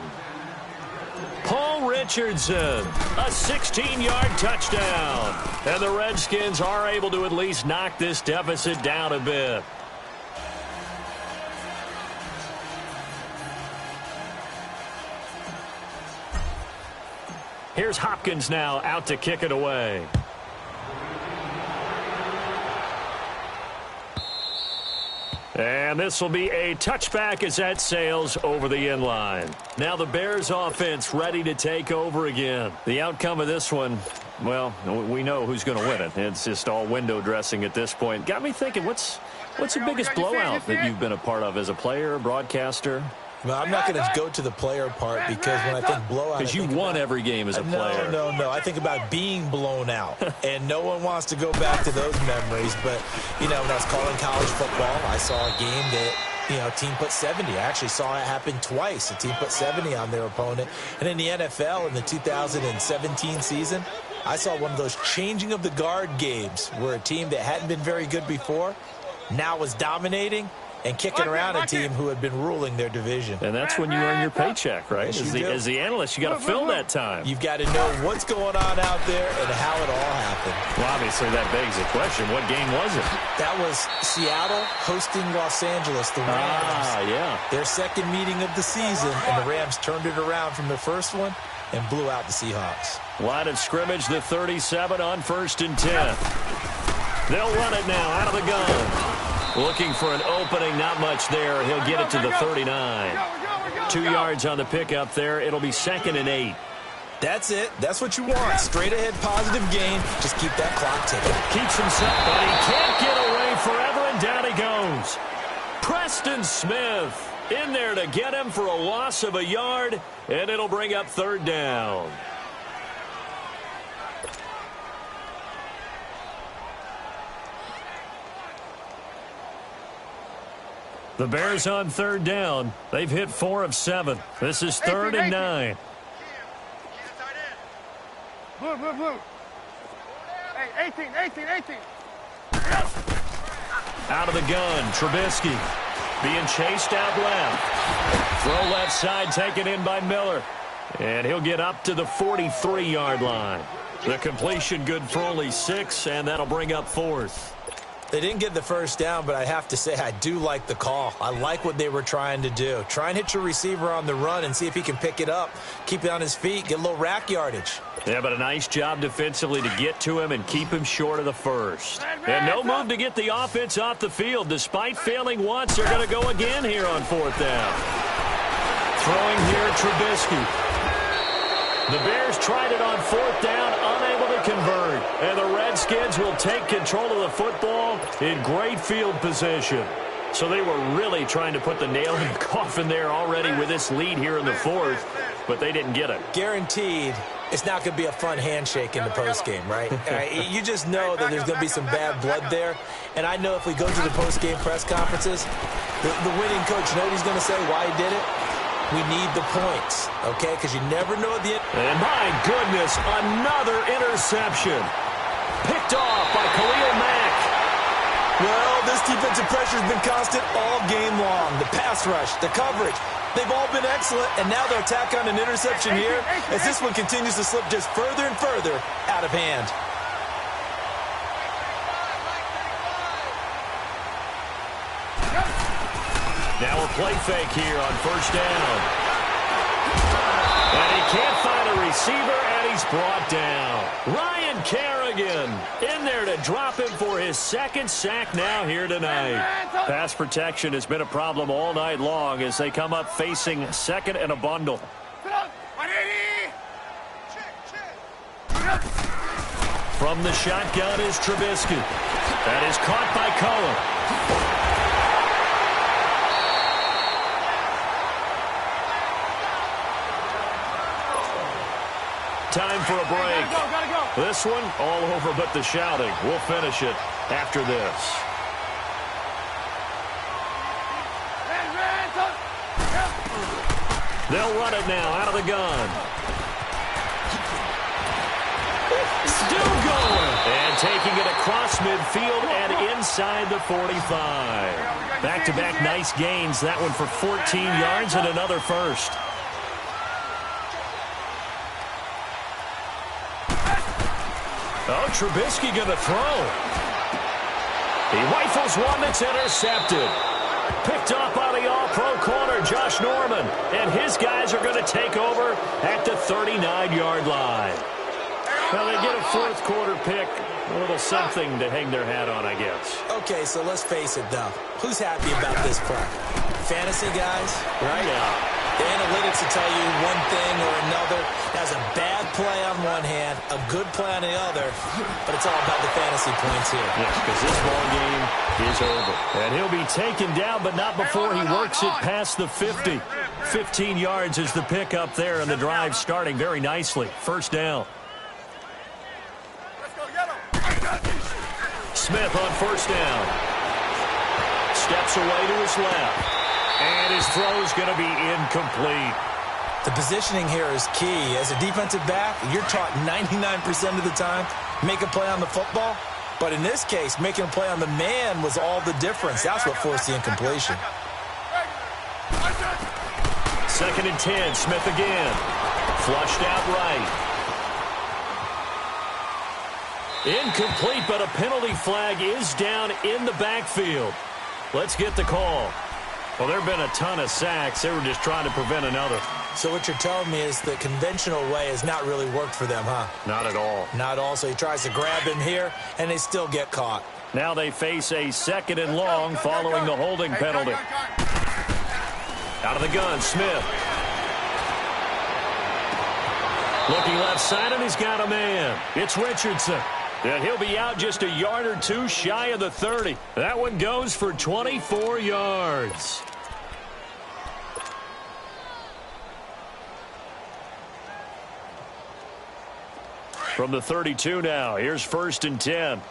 Paul Richardson, a 16-yard touchdown. And the Redskins are able to at least knock this deficit down a bit. Here's Hopkins now out to kick it away. And this will be a touchback as that sails over the end line. Now the Bears offense ready to take over again. The outcome of this one, well, we know who's going to win it. It's just all window dressing at this point. Got me thinking, what's the biggest blowout that you've been a part of as a player, broadcaster? Well, I'm not going to go to the player part because when I think blowout... Because you won every game as a player. No. I think about being blown out. And no one wants to go back to those memories. But, you know, when I was calling college football, I saw a game that, you know, a team put 70. I actually saw it happen twice. A team put 70 on their opponent. And in the NFL, in the 2017 season, I saw one of those changing of the guard games where a team that hadn't been very good before now was dominating and kicking around a team who had been ruling their division. And that's when you earn your paycheck, right? Yes, as the analyst, you got to fill that time. You've got to know what's going on out there and how it all happened. Well, obviously, that begs the question, what game was it? That was Seattle hosting Los Angeles, the Rams. Yeah. Their 2nd meeting of the season, and the Rams turned it around from their 1st one and blew out the Seahawks. Line of scrimmage, the 37 on 1st and 10. They'll run it now out of the gun. Looking for an opening, not much there. He'll get it to the 39. 2 yards on the pickup there. It'll be 2nd and 8. That's it. That's what you want. Straight ahead positive gain. Just keep that clock ticking. Keeps himself, but he can't get away forever, and down he goes. Preston Smith in there to get him for a loss of a yard, and it'll bring up 3rd down. The Bears on 3rd down. They've hit 4 of 7. This is 3rd and 9. Blue. Hey, 18. Out of the gun, Trubisky being chased out left. Throw left side taken in by Miller. And he'll get up to the 43-yard line. The completion good for only 6, and that'll bring up 4th. They didn't get the 1st down, but I have to say I do like the call. I like what they were trying to do. Try and hit your receiver on the run and see if he can pick it up, keep it on his feet, get a little rack yardage. Yeah, but a nice job defensively to get to him and keep him short of the 1st. And no move to get the offense off the field. Despite failing once, they're going to go again here on 4th down. Throwing here, Trubisky. The Bears tried it on 4th down, unable to convert. And the Redskins will take control of the football in great field position. So they were really trying to put the nail in the coffin there already with this lead here in the 4th, but they didn't get it. Guaranteed it's not going to be a fun handshake in the postgame, right? You just know that there's going to be some bad blood there. And I know if we go to the postgame press conferences, the winning coach, you know what he's going to say, why he did it? We need the points, okay? Because you never know at the end. And my goodness, another interception. Picked off by Khalil Mack. Well, this defensive pressure has been constant all game long. The pass rush, the coverage, they've all been excellent, and now they'll tack on an interception here as this one continues to slip just further and further out of hand. Now a play fake here on first down. And he can't find a receiver, and he's brought down. Ryan Kerrigan in there to drop him for his second sack now here tonight. Pass protection has been a problem all night long as they come up facing second and a bundle. From the shotgun is Trubisky. That is caught by Cullen. Time for a break. Gotta go. This one all over but the shouting. We'll finish it after this. They'll run it now out of the gun. Still going. And taking it across midfield and inside the 45. Back-to-back nice gains. That one for 14 yards and another first. Oh, Trubisky going to throw. He rifles one that's intercepted. Picked off by the all-pro corner, Josh Norman. And his guys are going to take over at the 39-yard line. Well, they get a fourth quarter pick. A little something to hang their hat on, I guess. Okay, so let's face it, though. Who's happy about this play? Fantasy guys, right? Yeah. The analytics will tell you one thing or another. That's a bad play on one hand, a good play on the other, but it's all about the fantasy points here. Yes, because this ball game is over. And he'll be taken down, but not before he works it past the 50. 15 yards is the pickup there, and the drive starting very nicely. First down. Smith on first down. Steps away to his left. And his throw is going to be incomplete. The positioning here is key. As a defensive back, you're taught 99% of the time, make a play on the football. But in this case, making a play on the man was all the difference. That's what forced the incompletion. Second and 10, Smith again. Flushed out right. Incomplete, but a penalty flag is down in the backfield. Let's get the call. Well, there have been a ton of sacks. They were just trying to prevent another. So what you're telling me is the conventional way has not really worked for them, huh? Not at all. Not all. So he tries to grab him here, and they still get caught. Now they face a second and long following the holding penalty. Out of the gun, Smith. Looking left side, and he's got a man. It's Richardson. And he'll be out just a yard or two shy of the 30. That one goes for 24 yards. From the 32 now, here's first and 10.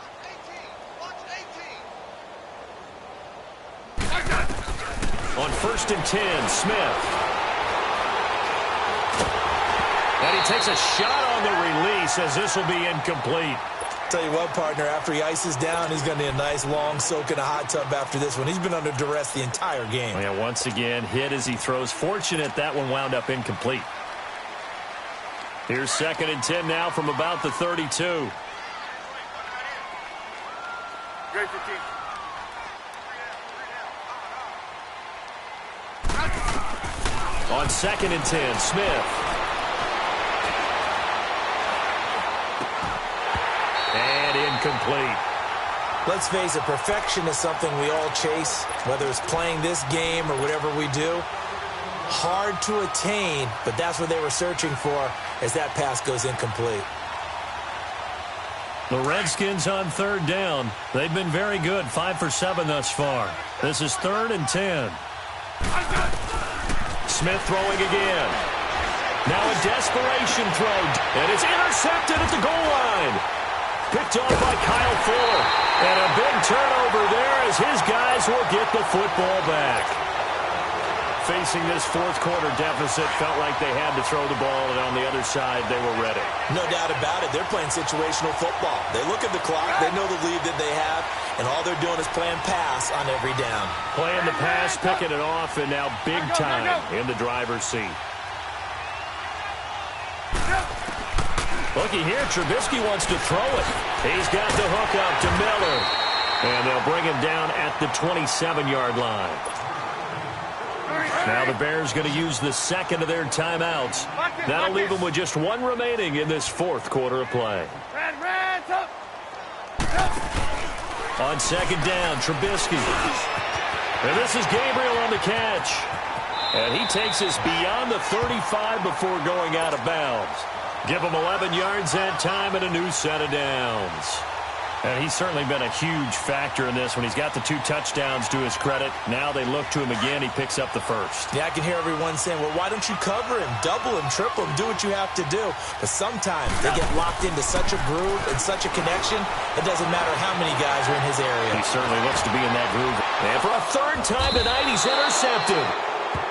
On first and 10, Smith. And he takes a shot on the release as this will be incomplete. Tell you what, partner, after he ices down, he's going to need a nice long soak in a hot tub after this one. He's been under duress the entire game. Yeah, once again, hit as he throws. Fortunate that one wound up incomplete. Here's second and 10 now from about the 32. Great 15. On second and 10, Smith. And incomplete. Let's face it, perfection is something we all chase, whether it's playing this game or whatever we do. Hard to attain, but that's what they were searching for as that pass goes incomplete. The Redskins on third down. They've been very good, 5 for 7 thus far. This is third and 10. Smith throwing again. Now a desperation throw, and it's intercepted at the goal line. Picked off by Kyle Fuller. And a big turnover there as his guys will get the football back. facing this fourth quarter deficit, felt like they had to throw the ball, and on the other side, they were ready. No doubt about it. They're playing situational football. They look at the clock. They know the lead that they have, and all they're doing is playing pass on every down. Playing the pass, picking it off, and now big time in the driver's seat. Looky here, Trubisky wants to throw it. He's got the hook up to Miller. And they'll bring him down at the 27-yard line. Now the Bears going to use the second of their timeouts. That'll leave them with just one remaining in this fourth quarter of play. On second down, Trubisky. And this is Gabriel on the catch. And he takes us beyond the 35 before going out of bounds. Give him 11 yards that time and a new set of downs. And he's certainly been a huge factor in this when he's got the 2 touchdowns to his credit. Now they look to him again. He picks up the first. Yeah, I can hear everyone saying, well, why don't you cover him, double him, triple him, do what you have to do. But sometimes they get locked into such a groove and such a connection, it doesn't matter how many guys are in his area. He certainly looks to be in that groove. And for a third time tonight, he's intercepted.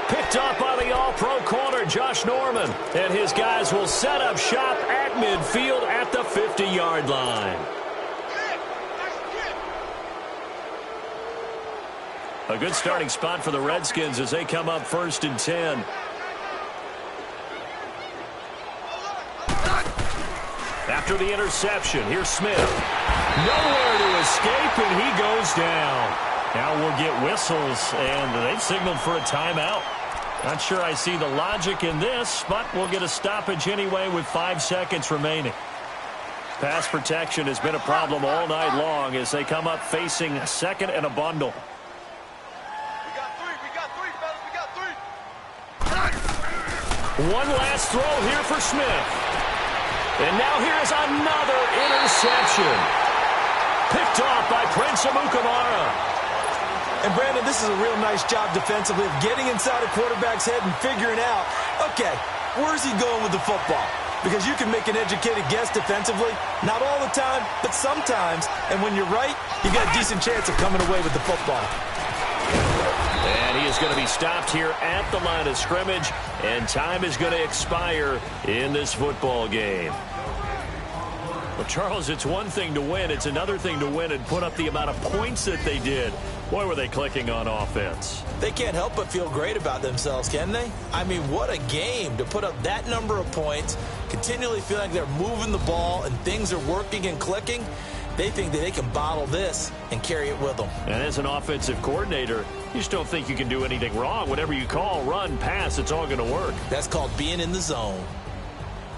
Picked up by the all-pro corner, Josh Norman. And his guys will set up shop at midfield at the 50-yard line. A good starting spot for the Redskins as they come up 1st and 10. After the interception, here's Smith. Nowhere to escape, and he goes down. Now we'll get whistles, and they've signaled for a timeout. Not sure I see the logic in this, but we'll get a stoppage anyway with 5 seconds remaining. Pass protection has been a problem all night long as they come up facing a second and a bundle. One last throw here for Smith. And now here's another interception. Picked off by Prince Amukamara. And, Brandon, this is a real nice job defensively of getting inside a quarterback's head and figuring out, okay, where's he going with the football? Because you can make an educated guess defensively. Not all the time, but sometimes. And when you're right, you got a decent chance of coming away with the football. And he is going to be stopped here at the line of scrimmage, and time is going to expire in this football game. Well, Charles, it's one thing to win. It's another thing to win and put up the amount of points that they did. Boy, were they clicking on offense. They can't help but feel great about themselves, can they? I mean, what a game to put up that number of points, continually feel like they're moving the ball and things are working and clicking. They think that they can bottle this and carry it with them. And as an offensive coordinator, you just don't think you can do anything wrong. Whatever you call, run, pass, it's all going to work. That's called being in the zone.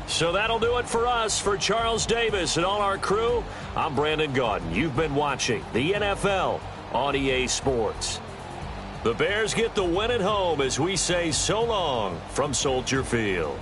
So that'll do it for us. For Charles Davis and all our crew, I'm Brandon Gaudin. You've been watching the NFL on EA Sports. The Bears get the win at home as we say so long from Soldier Field.